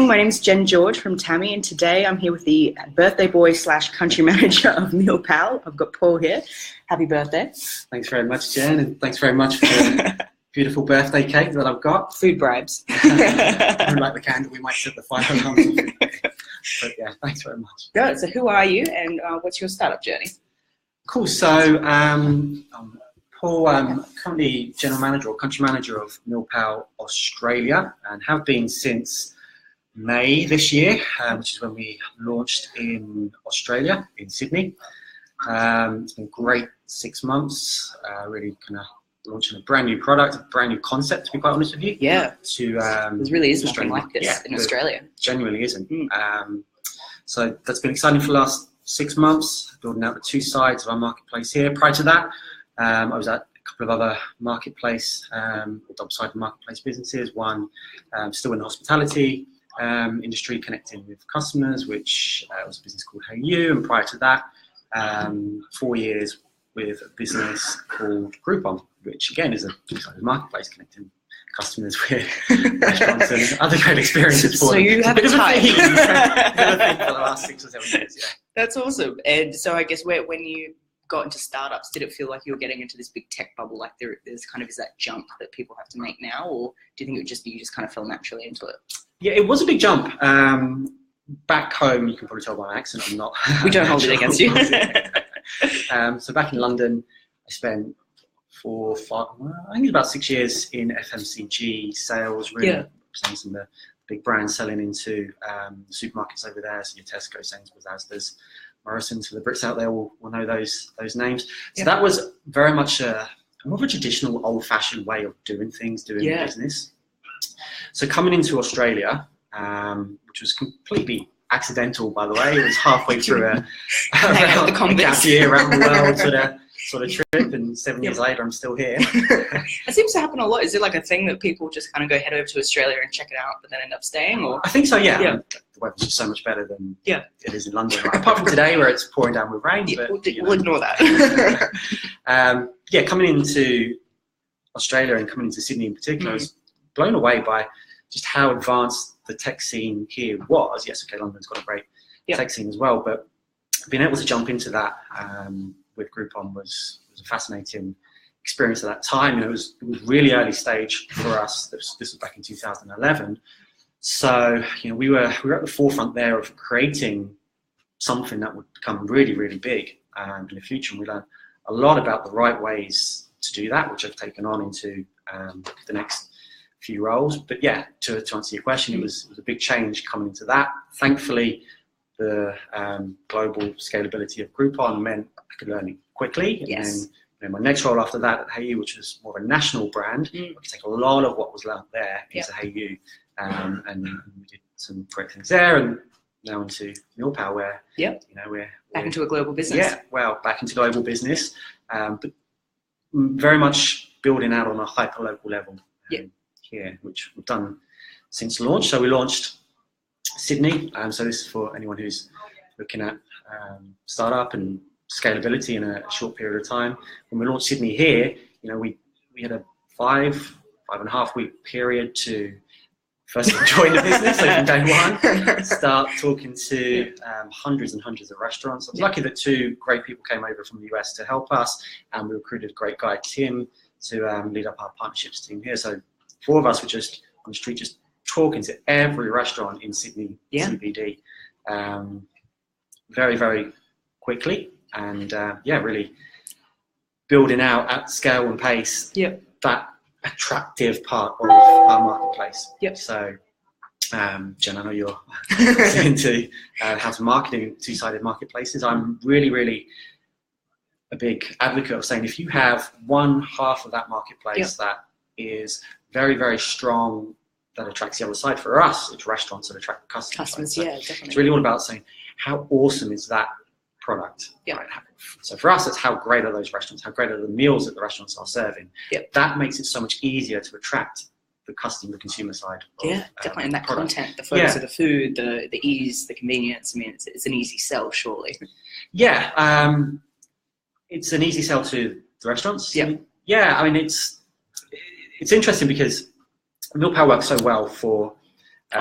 morning, my name is Jen George from Tammy, and today I'm here with the birthday boy / country manager of MealPal. I've got Paul here. Happy birthday. Thanks very much, Jen, and thanks very much for the beautiful birthday cake that I've got. Food bribes. I don't like the candle, we might set the fire alarms off. But yeah, thanks very much. Good. So who are you and what's your startup journey? Cool. So I'm Paul, I'm currently General Manager or Country Manager of MealPal Australia and have been since May this year, which is when we launched in Australia, in Sydney. It's been a great 6 months, really kind of launching a brand new product, a brand new concept, to be quite honest with you. Yeah. There really is nothing like this in Australia. Genuinely isn't. So that's been exciting for the last 6 months, building out the two sides of our marketplace here. Prior to that, I was at a couple of other marketplace, double-sided marketplace businesses. One still in the hospitality industry, connecting with customers, which was a business called Hey You. And prior to that, 4 years with a business called Groupon, which again is a two-sided marketplace connecting customers with restaurants and other great experiences for them. So you have a type. For the last 6 or 7 years, yeah. That's awesome. And so I guess when you got into startups, did it feel like you were getting into this big tech bubble, like there's kind of is that jump that people have to make now, or do you think you just kind of fell naturally into it? Yeah, it was a big jump. Back home, you can probably tell by my accent, I'm not. We don't hold it against you. So back in London, I spent 4 or 5, I think it was about 6 years in FMCG sales, really representing some of the big brands selling into supermarkets over there. So your Tesco, Sainsbury's, Asda's, Morrison's. For the Brits out there will know those names. So that was very much more of a traditional, old-fashioned way of doing things, doing business. So coming into Australia, which was completely accidental, by the way. It was halfway through a gap year around the world sort of trip, and 7 years later, I'm still here. It seems to happen a lot. Is it like a thing that people just kind of go head over to Australia and check it out, but then end up staying? Or I think so, yeah. The weather's just so much better than it is in London. Apart from today, where it's pouring down with rain. Yeah, but, we'll ignore that. Coming into Australia and coming into Sydney in particular, I was blown away by just how advanced the tech scene here was. Yes, okay, London's got a great tech scene as well, but being able to jump into that with Groupon was a fascinating experience at that time. It was really early stage for us. This was back in 2011. So we were at the forefront there of creating something that would become really, really big in the future. And we learned a lot about the right ways to do that, which I've taken on into the next few roles. But yeah, to answer your question, it was a big change coming into that. Thankfully, the global scalability of Groupon meant I could learn it quickly. And then my next role after that at Hey You, which was more of a national brand, I could take a lot of what was learned there into Hey You, and we did some great things there. And now into MealPal, where we're back into a global business. Yeah, well, back into global business, but very much building out on a hyper local level. Here, which we've done since launch. So we launched Sydney. So this is for anyone who's looking at startup and scalability in a short period of time. When we launched Sydney here, we had a 5.5 week period to first join the business. So from day one, start talking to hundreds and hundreds of restaurants. I was lucky that 2 great people came over from the US to help us, and we recruited a great guy, Tim, to lead up our partnerships team here. So 4 of us were just on the street, just talking to every restaurant in Sydney CBD, very, very quickly, and really building out at scale and pace that attractive part of our marketplace. So, Jen, I know you're into how to marketing two-sided marketplaces. I'm really, really a big advocate of saying if you have one half of that marketplace that is very, very strong, that attracts the other side. For us, it's restaurants that attract customers. So definitely. It's really all about saying how awesome is that product. Right? So for us, it's how great are those restaurants, how great are the meals that the restaurants are serving. That makes it so much easier to attract the consumer side. Definitely. And that content, the focus of the food, the ease, the convenience. I mean, it's an easy sell, surely. It's an easy sell to the restaurants. I mean, it's interesting because MealPal works so well for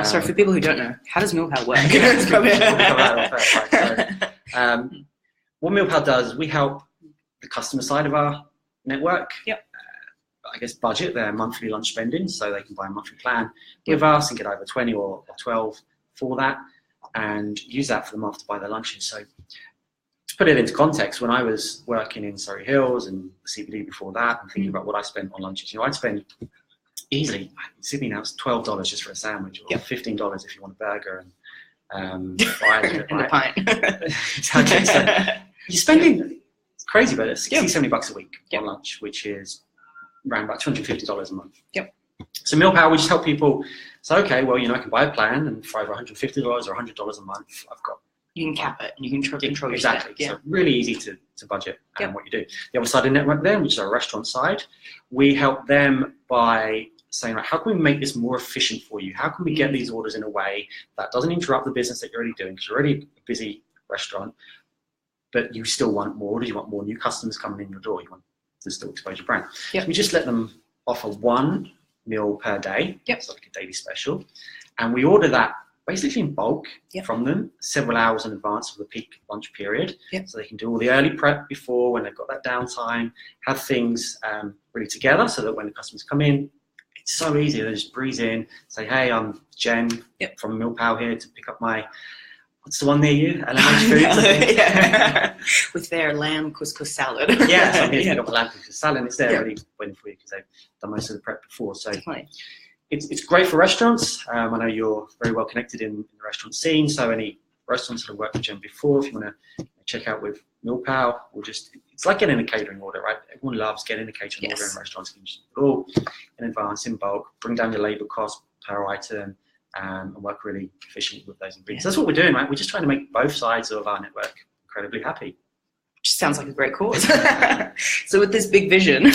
Sorry, for people who don't know, how does MealPal work? What MealPal does, we help the customer side of our network. I guess budget their monthly lunch spending, so they can buy a monthly plan with us and get over 20 or 12 for that, and use that for the month to buy their lunches. So to put it into context, when I was working in Surrey Hills and CBD before that, and thinking about what I spent on lunches, you know, I'd spend easily, in Sydney now, it's $12 just for a sandwich, or $15 if you want a burger and fries and a pint. Exactly. So you're spending, it's crazy, but it's $60-70 a week on lunch, which is around about $250 a month. So MealPal, we just help people. So okay, well, you know, I can buy a plan, and for over $150 or $100 a month, I've got. You can cap it, and you can control your exactly. spend. So really easy to budget what you do. The other side of the network, then, which is our restaurant side, we help them by saying, right, how can we make this more efficient for you? How can we get these orders in a way that doesn't interrupt the business that you're already doing? Because you're already a busy restaurant, but you still want more orders. You want more new customers coming in your door. You want to still expose your brand. So we just let them offer one meal per day, so like a daily special, and we order that basically in bulk from them several hours in advance of the peak lunch period, so they can do all the early prep before, when they've got that downtime, have things really together, so that when the customers come in, it's so easy. They just breeze in, say, hey, I'm Jen from MealPal here to pick up my, what's the one near you? LMH Foods. With their lamb couscous salad. So I'm here to pick up a lamb couscous salad, and it's there ready waiting for you because they've done most of the prep before. So it's great for restaurants. I know you're very well connected in the restaurant scene, so any restaurants that have worked with Jen before, if you want to check out with MealPal, it's like getting a catering order, right? Everyone loves getting a catering order in restaurants. You can just do it all in advance, in bulk, bring down your labour cost per item, and work really efficiently with those ingredients. That's what we're doing, right? We're just trying to make both sides of our network incredibly happy. Just sounds like a great cause. So with this big vision,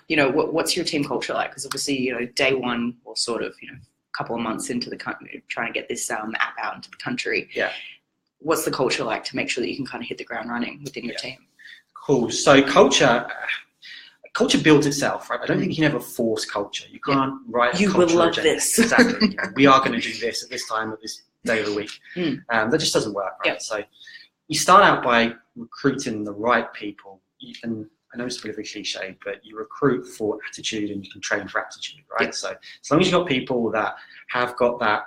you know, what's your team culture like? Because obviously, you know, day one, or sort of, you know, a couple of months into the country, trying to get this app out into the country. What's the culture like to make sure that you can kind of hit the ground running within your team? Cool. So culture builds itself, right? I don't think you can ever force culture. You can't write a culture. You will love agenda. this. Exactly. You know, we are going to do this at this time of this day of the week. That just doesn't work, right? So you start out by recruiting the right people. And I know it's a bit of a cliche, but you recruit for attitude and you can train for aptitude, right? So as long as you've got people that have got that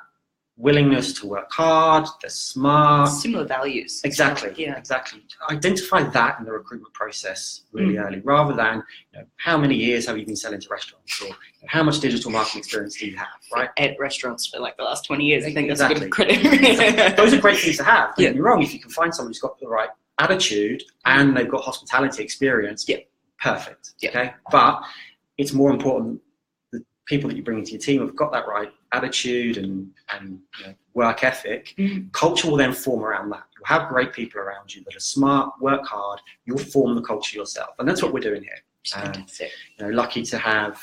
willingness to work hard, they're smart. Similar values. Exactly. Exactly. Identify that in the recruitment process really early, rather than, you know, how many years have you been selling to restaurants, or, you know, how much digital marketing experience do you have, right? At restaurants for like the last 20 years. I think that's exactly. good credit. Those are great things to have. Don't get me wrong, if you can find someone who's got the right attitude and they've got hospitality experience, perfect. Okay. But it's more important the people that you bring into your team have got that right attitude and you know, work ethic. Culture will then form around that. You'll have great people around you that are smart, work hard. You'll form the culture yourself, and that's what we're doing here. You know, lucky to have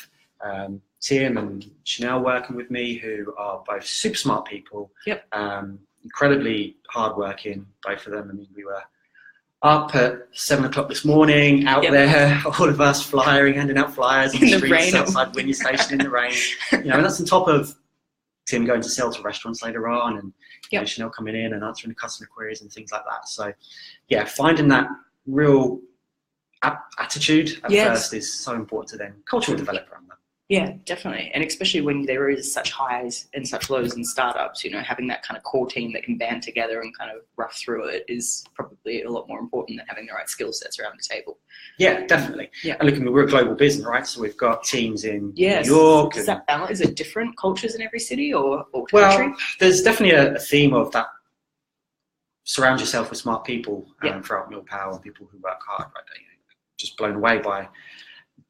Tim and Chanel working with me, who are both super smart people. Incredibly hardworking, both of them. I mean, we were up at 7 o'clock this morning, out there, all of us flying, handing out flyers on the streets outside Winnie Station in the rain. You know, and that's on top of Tim going to sell to restaurants later on, and you know, Chanel coming in and answering the customer queries and things like that. So, yeah, finding that real attitude at first is so important to then culture will develop around that. Yeah, definitely. And especially when there is such highs and such lows in startups, you know, having that kind of core team that can band together and kind of rough through it is probably a lot more important than having the right skill sets around the table. Yeah, definitely. Yeah. And look, I mean, we're a global business, right? So we've got teams in New York. Is that balance? Is it different cultures in every city or country? Well, there's definitely a theme of that. Surround yourself with smart people throughout MealPal, and people who work hard, right? Just blown away by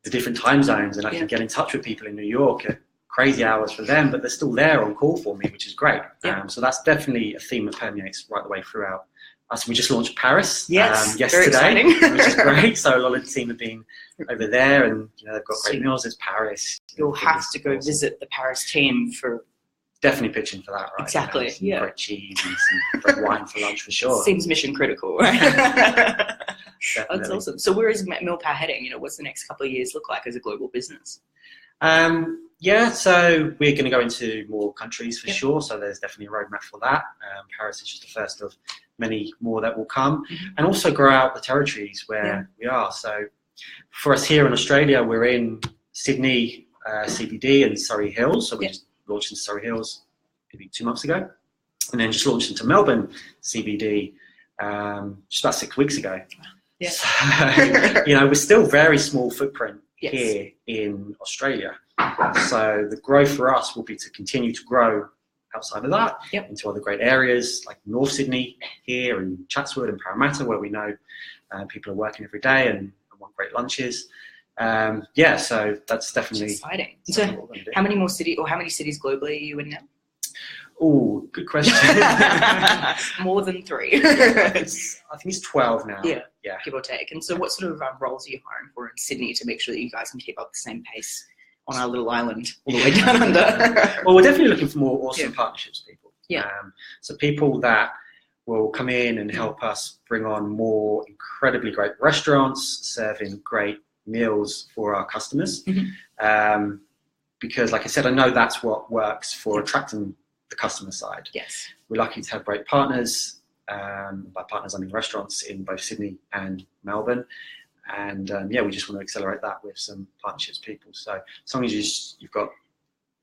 the different time zones, and I can get in touch with people in New York at crazy hours for them, but they're still there on call for me, which is great. So that's definitely a theme that permeates right the way throughout us. We just launched Paris yesterday, which is great. So a lot of the team have been over there, and you know, they've got great meals. It's Paris. You'll have to go visit the Paris team for. Definitely pitching for that, right? Exactly. You know, great cheese and some great wine for lunch for sure. Seems mission critical, right? That's awesome. So where is MealPal heading? You know, what's the next couple of years look like as a global business? Yeah, so we're going to go into more countries for sure. So there's definitely a roadmap for that. Paris is just the first of many more that will come, and also grow out the territories where we are. So for us here in Australia, we're in Sydney CBD and Surrey Hills. So we just launched into Surrey Hills maybe 2 months ago, and then just launched into Melbourne CBD just about 6 weeks ago. Yeah. So, we're still very small footprint here in Australia. So the growth for us will be to continue to grow outside of that into other great areas like North Sydney here and Chatswood and Parramatta, where we know people are working every day and want great lunches. So that's definitely exciting. So how many cities globally are you in now? Oh, good question. More than 3. I think it's 12 now. Yeah, give or take. And so what sort of roles are you hiring for in Sydney to make sure that you guys can keep up the same pace on our little island all the way down under? Well, we're definitely looking for more awesome partnerships people. Yeah. So people that will come in and help us bring on more incredibly great restaurants, serving great meals for our customers. Because like I said, I know that's what works for attracting the customer side. Yes. We're lucky to have great partners. By partners, I mean restaurants in both Sydney and Melbourne. And we just want to accelerate that with some partnerships people. So as long as you've got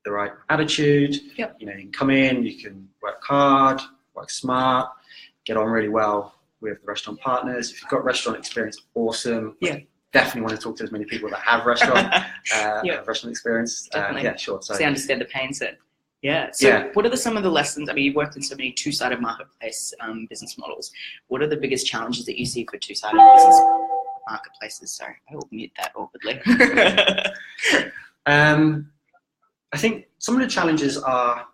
the right attitude, you can come in, you can work hard, work smart, get on really well with the restaurant partners. If you've got restaurant experience, awesome. Definitely want to talk to as many people that have restaurant experience. Sure. So they understand the pain set. Yeah. So what are some of the lessons? I mean, you've worked in so many two-sided marketplace business models. What are the biggest challenges that you see for two-sided business marketplaces? Sorry, I will mute that awkwardly. I think some of the challenges are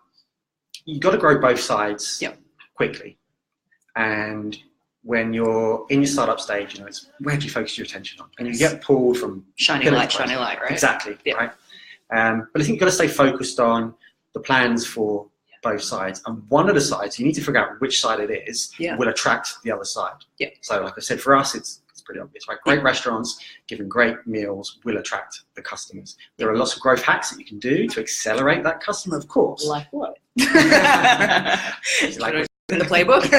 you've got to grow both sides quickly. And when you're in your startup stage, it's where do you focus your attention on? And you get pulled from shiny light, right? Exactly, right? But I think you've got to stay focused on the plans for both sides. And one of the sides, you need to figure out which side it is will attract the other side. So like I said, for us, it's pretty obvious, right? Great restaurants giving great meals will attract the customers. There are lots of growth hacks that you can do to accelerate that customer, of course. Like what? Like in the playbook?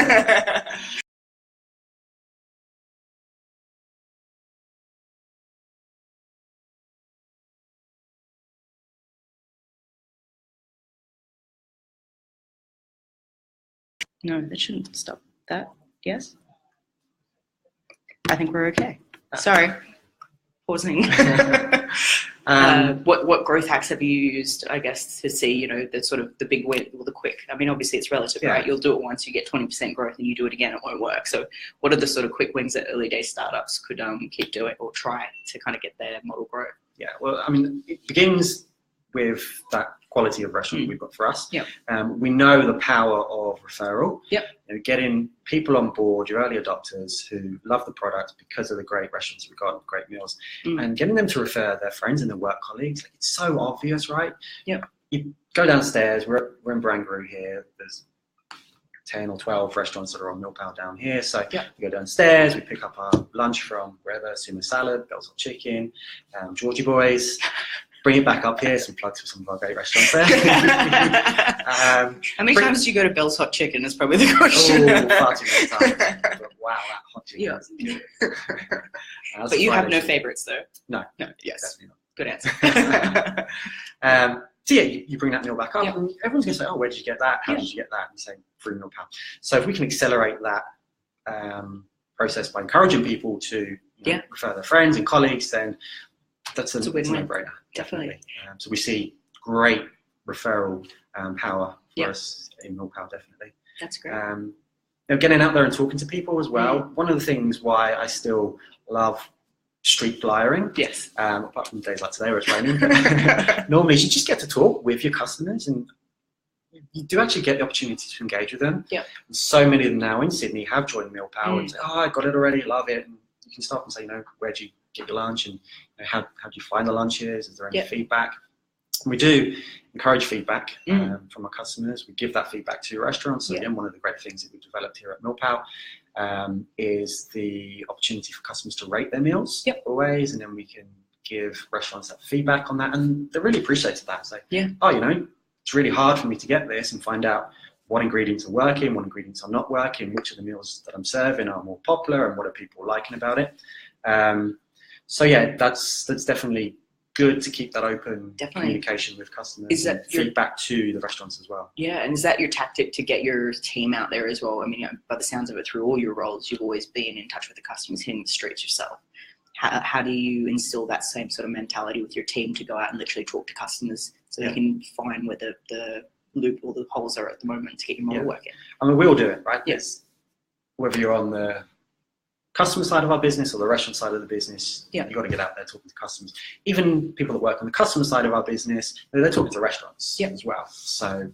No, that shouldn't stop that. Yes? I think we're okay. Sorry. Pausing. What growth hacks have you used, I guess, to see, the sort of the big win or the quick? I mean, obviously it's relative, right? You'll do it once, you get 20% growth, and you do it again, it won't work. So what are the sort of quick wins that early day startups could keep doing or try to kind of get their model growth? Yeah, well, I mean, it begins with that quality of restaurant we've got for us. We know the power of referral. Getting people on board, your early adopters who love the product because of the great restaurants we've got, great meals, and getting them to refer their friends and their work colleagues. Like, it's so obvious, right? You go downstairs. We're in Barangaroo here. There's 10 or 12 restaurants that are on MealPal down here. So we go downstairs. We pick up our lunch from wherever: Sumo Salad, Bell's Hot Chicken, Georgie Boys. Bring it back up here, some plugs for some of our great restaurants there. How many times do you go to Bell's Hot Chicken is probably the question. Oh, far too many times. But wow, that hot chicken is good. But you have no favourites though? No. Yes. Definitely not. Good answer. So you bring that meal back up and everyone's going to say, oh, where did you get that? How did you get that? And you say, through MealPal. So if we can accelerate that process by encouraging people to refer their friends and colleagues, then that's a no-brainer. Definitely. So we see great referral power for us in MealPal, definitely. That's great. Getting out there and talking to people as well. One of the things why I still love street flyering, apart from days like today where it's raining, normally you just get to talk with your customers and you do actually get the opportunity to engage with them. And so many of them now in Sydney have joined MealPal and say, oh, I got it already, love it. And you can stop and say, where do you get your lunch, and how do you find the lunches? Is there any feedback? And we do encourage feedback from our customers. We give that feedback to restaurants. So again, one of the great things that we've developed here at MealPal is the opportunity for customers to rate their meals always, and then we can give restaurants that feedback on that, and they really appreciated that. So, yeah, it's really hard for me to get this and find out what ingredients are working, what ingredients are not working, which of the meals that I'm serving are more popular, and what are people liking about it. So yeah, that's definitely good to keep that open communication with customers and feedback to the restaurants as well. Yeah, and is that your tactic to get your team out there as well? I mean, by the sounds of it, through all your roles, you've always been in touch with the customers, hitting the streets yourself. How do you instill that same sort of mentality with your team to go out and literally talk to customers so they can find where the loop or the holes are at the moment to get your model working? I mean, we all do it, right? Yes. Whether you're on the customer side of our business or the restaurant side of the business, you've got to get out there talking to customers. Even people that work on the customer side of our business, they're talking to restaurants as well. So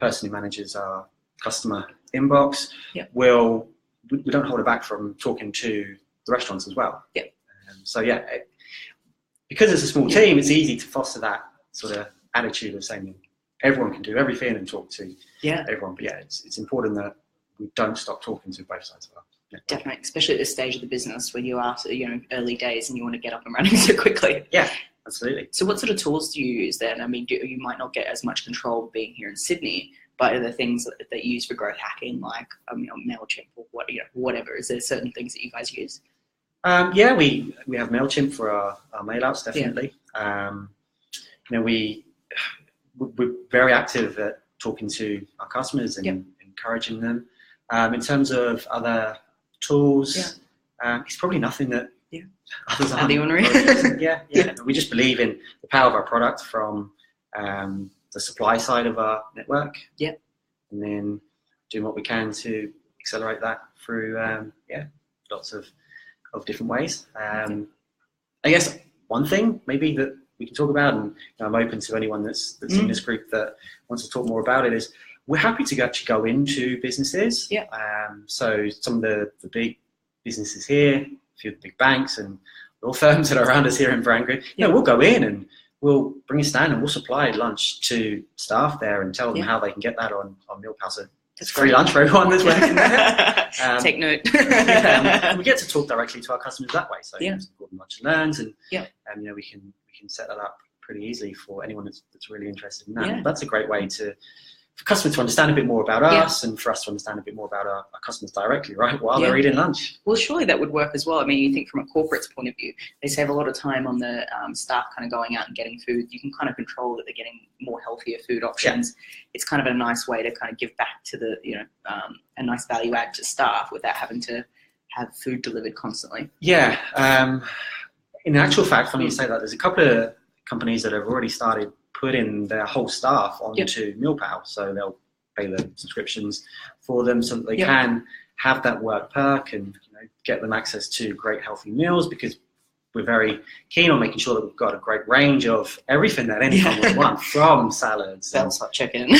personally manages our customer inbox. We don't hold it back from talking to the restaurants as well. So because it's a small team, it's easy to foster that sort of attitude of saying everyone can do everything and talk to everyone. But it's important that we don't stop talking to both sides of our. Definitely, especially at this stage of the business when you are, early days and you want to get up and running so quickly. Yeah, absolutely. So what sort of tools do you use then? I mean, you might not get as much control being here in Sydney, but are there things that you use for growth hacking, like MailChimp or whatever? Is there certain things that you guys use? We have MailChimp for our mail outs, definitely. We're very active at talking to our customers and encouraging them. In terms of other tools, it's probably nothing that others aren't. We just believe in the power of our product from the supply side of our network, and then doing what we can to accelerate that through lots of different ways. I guess one thing maybe that we can talk about, and I'm open to anyone that's in this group that wants to talk more about it, is we're happy to actually go into businesses. So some of the big businesses here, a few of the big banks and law firms that are around us here in Branbury, we'll go in and we'll bring a stand and we'll supply lunch to staff there and tell them how they can get that on MealPal. So it's free lunch for everyone that's working there. Take note. And we get to talk directly to our customers that way. So it's called Lunch and Learns, and we can set that up pretty easily for anyone that's really interested in that. That's a great way for customers to understand a bit more about us and for us to understand a bit more about our customers directly, right, while they're eating lunch. Well, surely that would work as well. I mean, you think from a corporate's point of view, they save a lot of time on the staff kind of going out and getting food. You can kind of control that they're getting more healthier food options. It's kind of a nice way to kind of give back to the, a nice value add to staff without having to have food delivered constantly. Yeah. In actual fact, funny you say that, there's a couple of companies that have already started putting their whole staff onto MealPal, so they'll pay the subscriptions for them so that they can have that work perk and get them access to great healthy meals, because we're very keen on making sure that we've got a great range of everything that anyone would want, from salads and hot chicken to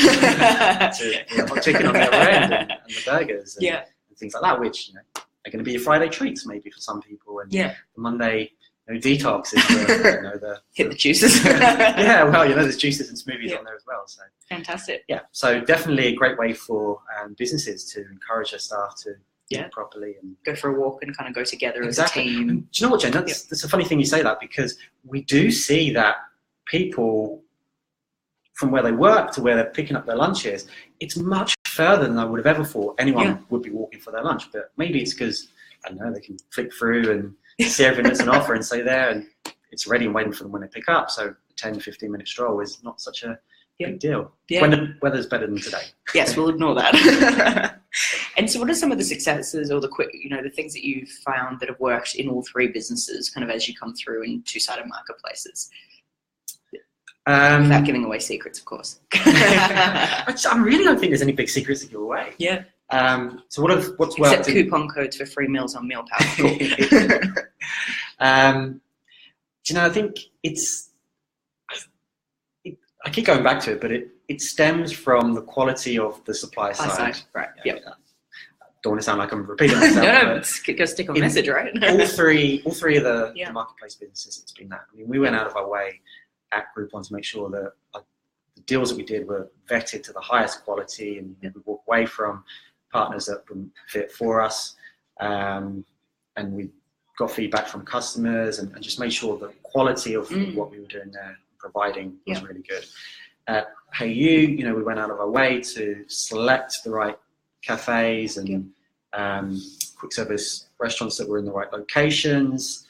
hot chicken on the other end and the burgers and things like that, which are going to be your Friday treats maybe for some people, and the Monday detox is the hit the juices. There's juices and smoothies on there as well. So fantastic. So definitely a great way for businesses to encourage their staff to eat properly and go for a walk and kind of go together as a team. And do you know what, Jen? That's a funny thing you say that, because we do see that people from where they work to where they're picking up their lunches, it's much further than I would have ever thought anyone would be walking for their lunch. But maybe it's because, I don't know, they can flick through and see everything that's on offer and stay there, and it's ready and waiting for them when they pick up. So a 10-15 minute stroll is not such a big deal when the weather's better than today. Yes, we'll ignore that. And so what are some of the successes or the the things that you've found that have worked in all three businesses kind of as you come through in two-sided marketplaces? Without giving away secrets, of course. I really don't think there's any big secrets to give away. So what's worked? Except coupon codes for free meals on MealPal. I think I keep going back to it, but it stems from the quality of the supply side. Right. Don't want to sound like I'm repeating myself. Go stick on message, right? all three of the marketplace businesses, it's been that. I mean, we went out of our way at Groupon to make sure that the deals that we did were vetted to the highest quality, and we walk away from partners that wouldn't fit for us, and we got feedback from customers and just made sure that quality of what we were doing there, providing was really good. Hey You, we went out of our way to select the right cafes and quick service restaurants that were in the right locations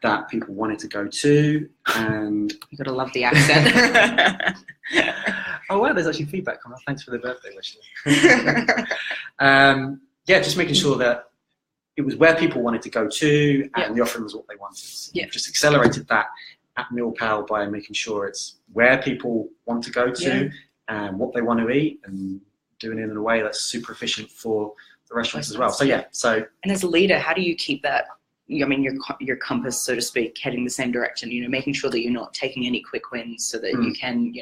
that people wanted to go to. And you got to love the accent. Oh wow, there's actually feedback coming up. Thanks for the birthday wish. Just making sure that it was where people wanted to go to and the offering was what they wanted. Just accelerated that at MealPal by making sure it's where people want to go to and what they want to eat, and doing it in a way that's super efficient for the restaurants as well. So and as a leader, how do you keep that, your compass, so to speak, heading the same direction, making sure that you're not taking any quick wins so that you can,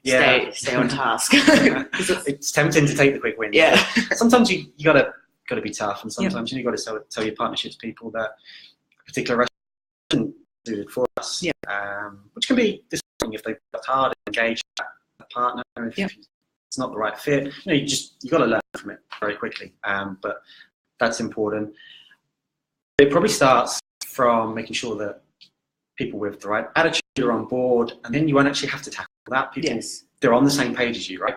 stay on task? It's tempting to take the quick wins. Yeah. Sometimes you gotta be tough, and sometimes you got to tell your partnerships people that a particular restaurant isn't suited for us. Which can be disappointing if they've worked hard and engaged that partner. If it's not the right fit, you got to learn from it very quickly. But that's important. It probably starts from making sure that people with the right attitude are on board, and then you won't actually have to tackle that. People, they're on the same page as you, right?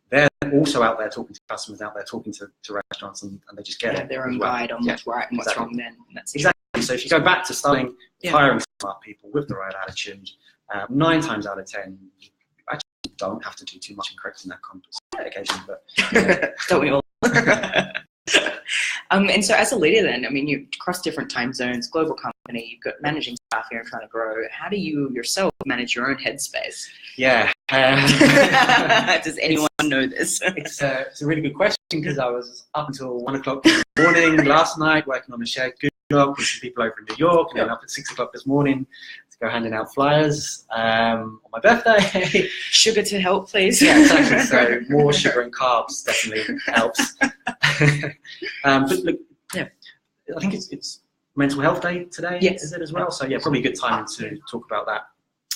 They're also out there talking to customers, out there talking to restaurants, and they just get it. Their own guide on what's right and what's wrong then. That's exactly. So if you go back to starting hiring smart people with the right attitude, 9 times out of 10, you actually don't have to do too much in correcting that compass. Occasionally, but don't we all? And so as a leader then, you're across different time zones, global company, you've got managing staff here and trying to grow. How do you yourself manage your own headspace? Yeah. Does anyone know this? It's a really good question, because I was up until 1 o'clock in the morning last night working on a shared Google Doc with some people over in New York, and then up at 6 o'clock this morning to go handing out flyers on my birthday. Sugar to help, please. Yeah, exactly. So more sugar and carbs definitely helps. But look, I think it's Mental Health Day today. Yes. Is it as well? So probably a good time to talk about that.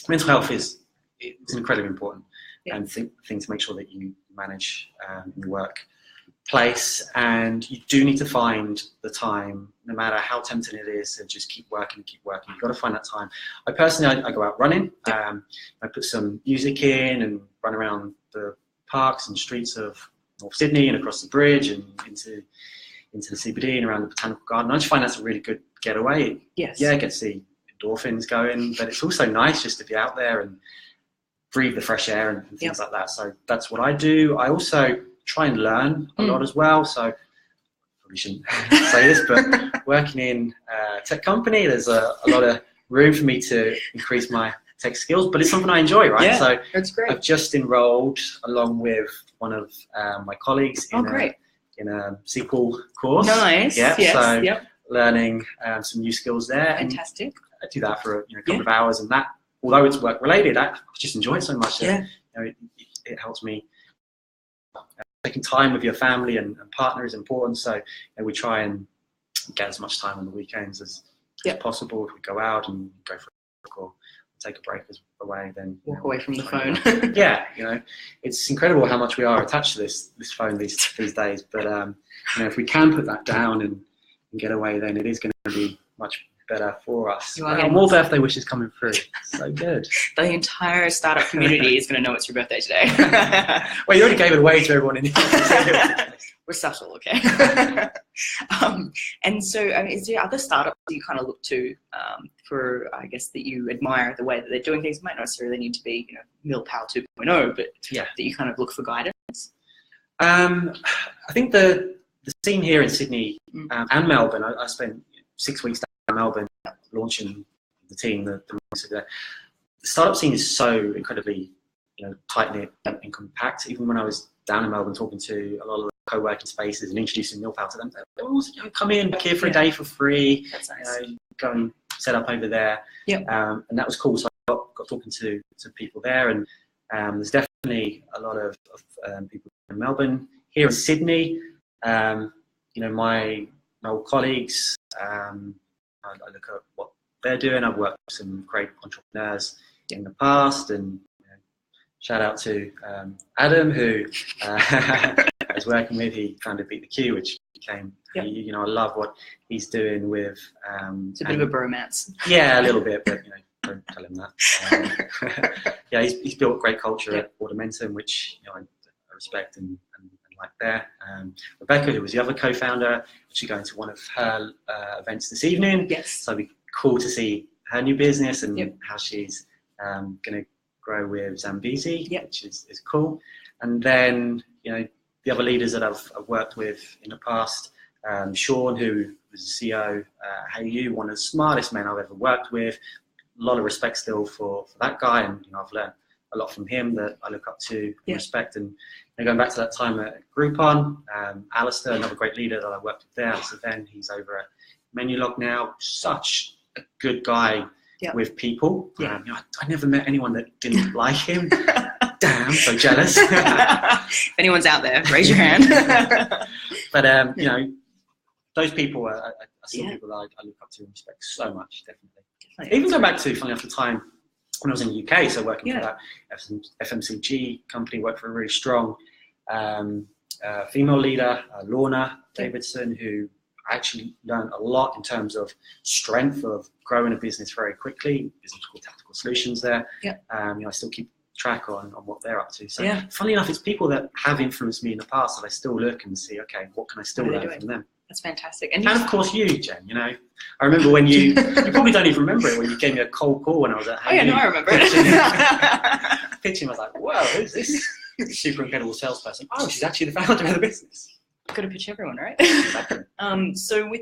Mental health is incredibly important and thing to make sure that you manage in your workplace, and you do need to find the time, no matter how tempting it is, to just keep working. You've got to find that time. I personally, I go out running. I put some music in and run around the parks and streets of North Sydney and across the bridge and into the CBD and around the Botanical Garden. I just find that's a really good getaway. Yes. Yeah, gets the endorphins going, but it's also nice just to be out there and breathe the fresh air and things like that. So that's what I do. I also try and learn a lot as well. So probably shouldn't say this, but working in a tech company, there's a lot of room for me to increase my tech skills, but it's something I enjoy, right? Yeah, so that's great. I've just enrolled along with one of my colleagues in a SQL course. Nice. So learning some new skills there. Fantastic. I do that for a couple of hours, and that, although it's work related, I just enjoy it so much. It helps me. Taking time with your family and partner is important, so we try and get as much time on the weekends as possible. If we go out and go for a walk or take a break away, then walk away from the phone. It's incredible how much we are attached to this phone these days. But if we can put that down and get away, then it is going to be much better for us. More birthday wishes coming through. So good. The entire startup community is going to know it's your birthday today. Well, you already gave it away to everyone in here. We're subtle, okay? And so, is there other startups that you kind of look to for, I guess, that you admire the way that they're doing things? It might not necessarily need to be, MealPal 2.0, but that you kind of look for guidance? I think the scene here in Sydney and Melbourne, I spent 6 weeks down in Melbourne launching the team. The startup scene is so incredibly tight-knit and compact. Even when I was down in Melbourne talking to a lot of the co-working spaces and introducing MealPal to them, they always come in back here for a day for free. That's nice. Go and set up over there. And that was cool. So I got talking to people there, and there's definitely a lot of people in Melbourne. Here in Sydney, my old colleagues, I look at what they're doing. I've worked with some great entrepreneurs in the past, and shout out to Adam, who I was working with. He founded Beat the Queue, which became, I love what he's doing with... it's a bit of a bromance. Yeah, a little bit, but Don't tell him that. Yeah, he's built a great culture at Audimentum, which I respect and like there. Rebecca, who was the other co-founder, actually going to one of her events this evening. Yes. So it'd be cool to see her new business and how she's going to grow with Zambezi, which is cool. And then, the other leaders that I've worked with in the past, Sean, who was the CEO, Yu, one of the smartest men I've ever worked with. A lot of respect still for that guy, and I've learned a lot from him that I look up to and respect. And going back to that time at Groupon, Alistair, another great leader that I worked with there, so then he's over at Menulog now. Such a good guy with people. I never met anyone that didn't like him. Damn, so jealous. If anyone's out there, raise your hand. But those people are still people that I look up to and respect so much, definitely. Even go back to, funny enough, the time when I was in the UK, so working for that FMCG company, worked for a really strong female leader, Lorna Davidson, who I actually learned a lot in terms of strength of growing a business very quickly. Business called Tactical Solutions there. I still keep track on what they're up to. So funny enough, it's people that have influenced me in the past that I still look and see, okay, what can I still learn from them? That's fantastic. And of course you, Jen, I remember when you probably don't even remember it, when you gave me a cold call when I was at I remember it. Pitching, I was like, whoa, who's this super incredible salesperson? Oh, she's actually the founder of the business. Got to pitch everyone, right? So with,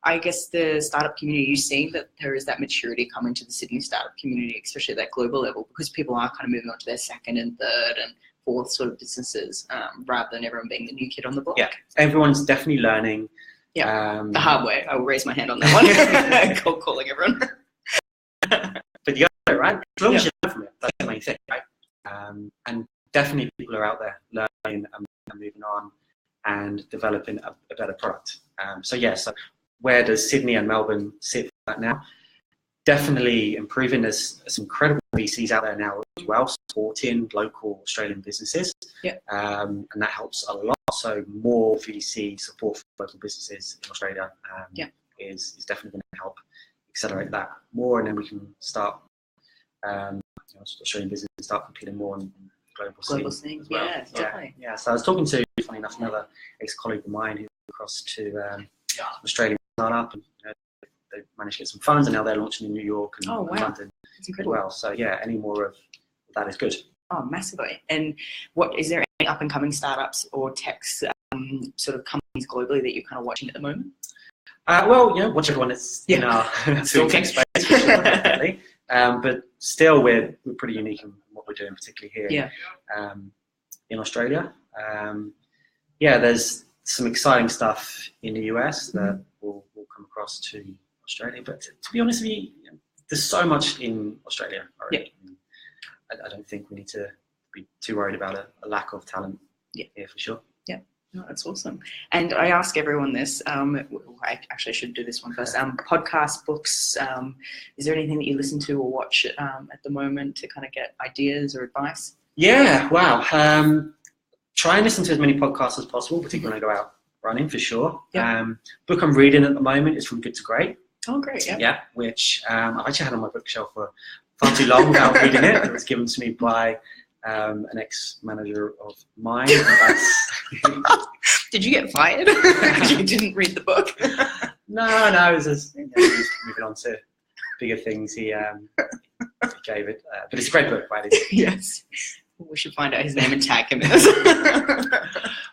I guess, the startup community, you see that there is that maturity coming to the Sydney startup community, especially at that global level, because people are kind of moving on to their second and third and fourth sort of businesses, rather than everyone being the new kid on the block. Yeah, everyone's definitely learning. The hard way. I will raise my hand on that one. Cold calling everyone. But you got it, right? As long as you learn from it, that's the main thing, right? And definitely people are out there learning and moving on and developing a better product. So where does Sydney and Melbourne sit for that now? Definitely improving. There's some incredible VCs out there now as well, supporting local Australian businesses. And that helps a lot. So more VC support for local businesses in Australia is definitely going to help accelerate that more, and then we can start Australian business start competing more on global scene as well. Definitely. So I was talking to, funny enough, another ex-colleague of mine who across to Australian startup, and they managed to get some funds, and now they're launching in New York and London as well. So any more of that is good. Oh, massively. And is there any up and coming startups or techs sort of companies globally that you're kind of watching at the moment? Watch everyone that's in our still tech space, for sure, definitely. But still, we're pretty unique in what we're doing, particularly here in Australia. There's some exciting stuff in the US that will come across to Australia. But to be honest with you, there's so much in Australia already. I don't think we need to be too worried about a lack of talent here for sure. No, that's awesome. And I ask everyone this. I actually should do this one first. Podcasts, books. Is there anything that you listen to or watch at the moment to kind of get ideas or advice? Yeah, wow. Try and listen to as many podcasts as possible, particularly when I go out running, for sure. Book I'm reading at the moment is From Good to Great. Oh, great. Yeah, which I've actually had on my bookshelf for far too long without reading it. It was given to me by an ex-manager of mine. Did you get fired? You didn't read the book? No, it was just moving on to bigger things. He gave it, but it's a great book, right? Yes. We should find out his name and tag him in this.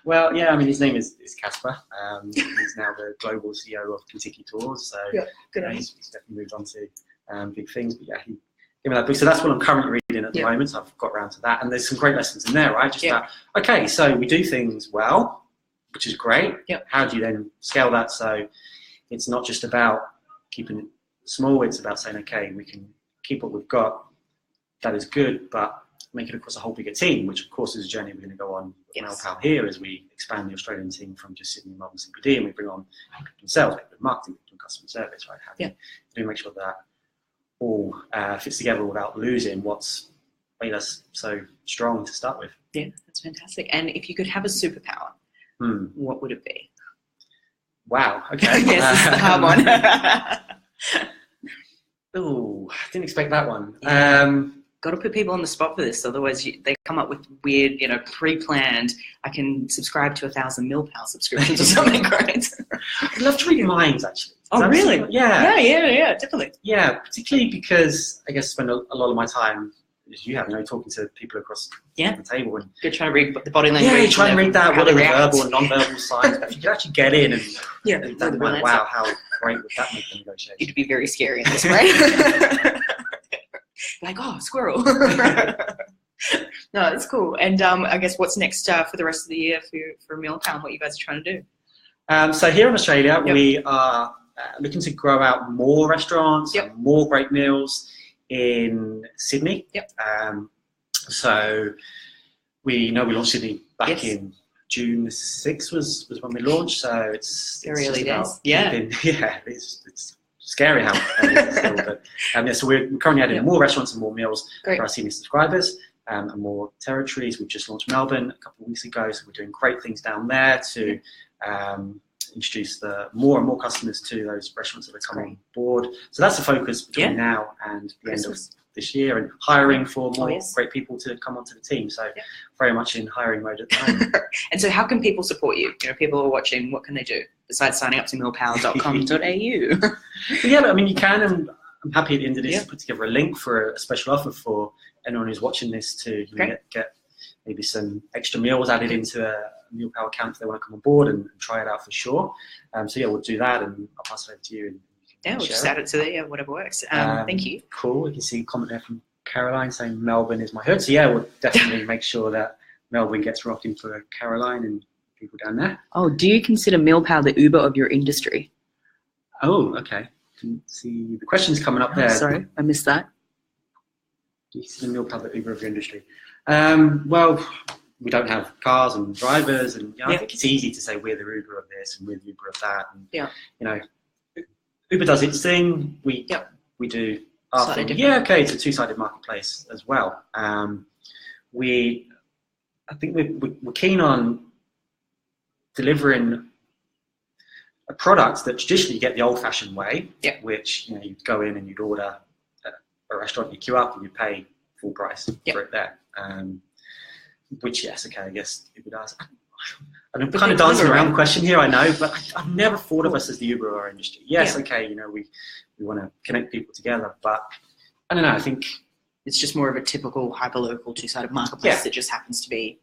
Well, his name is Casper. He's now the global CEO of Kentucky Tours, so he's definitely moved on to big things. But he gave me that book, so that's what I'm currently reading at the moment. So I've got around to that, and there's some great lessons in there, right? Just that. Okay, so we do things well, which is great. How do you then scale that? So it's not just about keeping it small. It's about saying, okay, we can keep what we've got. That is good, but make it across a whole bigger team, which of course is a journey we're going to go on with MealPal here as we expand the Australian team from just Sydney, Melbourne, CBD, and we bring on people in sales, people in marketing, people in customer service, right? How do we make sure that all fits together without losing what's made us so strong to start with? Yeah, that's fantastic. And if you could have a superpower, what would it be? Wow, okay. Yes, this is the hard one. Oh, I didn't expect that one. Yeah. Got to put people on the spot for this, otherwise they come up with weird, pre-planned. I can subscribe to 1,000 MealPal subscriptions or something, right? I'd love to read minds, actually. Oh, really? Yeah, definitely. Yeah, particularly because I guess I spend a lot of my time, as you have, talking to people across the table. And you're trying to read the body language. Yeah, you try and read that, what are the verbal and non-verbal signs. But if you could actually get in and wow, how great would that make the negotiation? It'd be very scary in this, right? Like, oh, squirrel. No, that's cool. And I guess what's next for the rest of the year for MealPal, what you guys are trying to do? So here in Australia, we are looking to grow out more restaurants, and more great meals in Sydney. So we launched Sydney back in June 6th was when we launched. So it's very early days. It's scary how it is still, but so we're currently adding more restaurants and more meals for our senior subscribers, and more territories. We've just launched Melbourne a couple of weeks ago, so we're doing great things down there to introduce the more and more customers to those restaurants that are coming on board. So that's the focus between now and the end of this year, and hiring for more great people to come onto the team. So very much in hiring mode at the moment. And so how can people support you? People are watching, what can they do besides signing up to mealpal.com.au? You can, and I'm happy at the end of this to put together a link for a special offer for anyone who's watching this to get maybe some extra meals added into a MealPal account if they want to come on board and try it out for sure. We'll do that, and I'll pass it over to you. And we'll just add it to whatever works. Thank you. Cool. You can see a comment there from Caroline saying Melbourne is my hood. So we'll definitely make sure that Melbourne gets rocking for Caroline and people down there. Oh, do you consider MealPal the Uber of your industry? Oh, okay. Can see the questions coming up there. Sorry, I missed that. Do you consider MealPal the Uber of your industry? Well, we don't have cars and drivers, and I think it's easy to say we're the Uber of this and we're the Uber of that. And, Uber does its thing. We do our thing. It's a two-sided marketplace as well. I think we're keen on delivering a product that traditionally you get the old-fashioned way, which you'd go in and you'd order at a restaurant, you queue up and you pay full price for it there. Which I guess Uber does. And I'm kind of dancing around the question here, I know, but I've never thought of us as the Uber of our industry. Yes, we want to connect people together, but I don't know, I think it's just more of a typical hyperlocal two-sided marketplace that just happens to be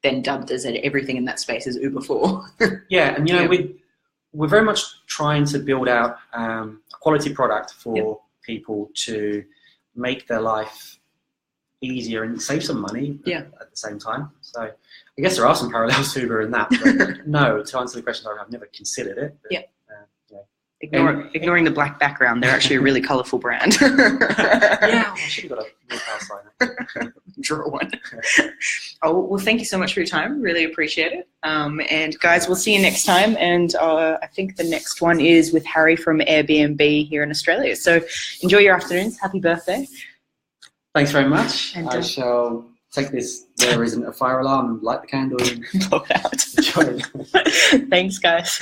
then dubbed as everything in that space is Uber for. And we're very much trying to build out a quality product for people to make their life easier and save some money at the same time. So I guess there are some parallels to Uber in that, but no, to answer the question, I've never considered it. But, Ignoring the black background, they're actually a really colourful brand. I should have got a MealPal sign. Draw one. Well, thank you so much for your time. Really appreciate it. And guys, we'll see you next time. And I think the next one is with Harry from Airbnb here in Australia. So enjoy your afternoons. Happy birthday. Thanks very much. And I shall take this, there isn't a fire alarm, and light the candle and blow it out. Enjoy it. Thanks, guys.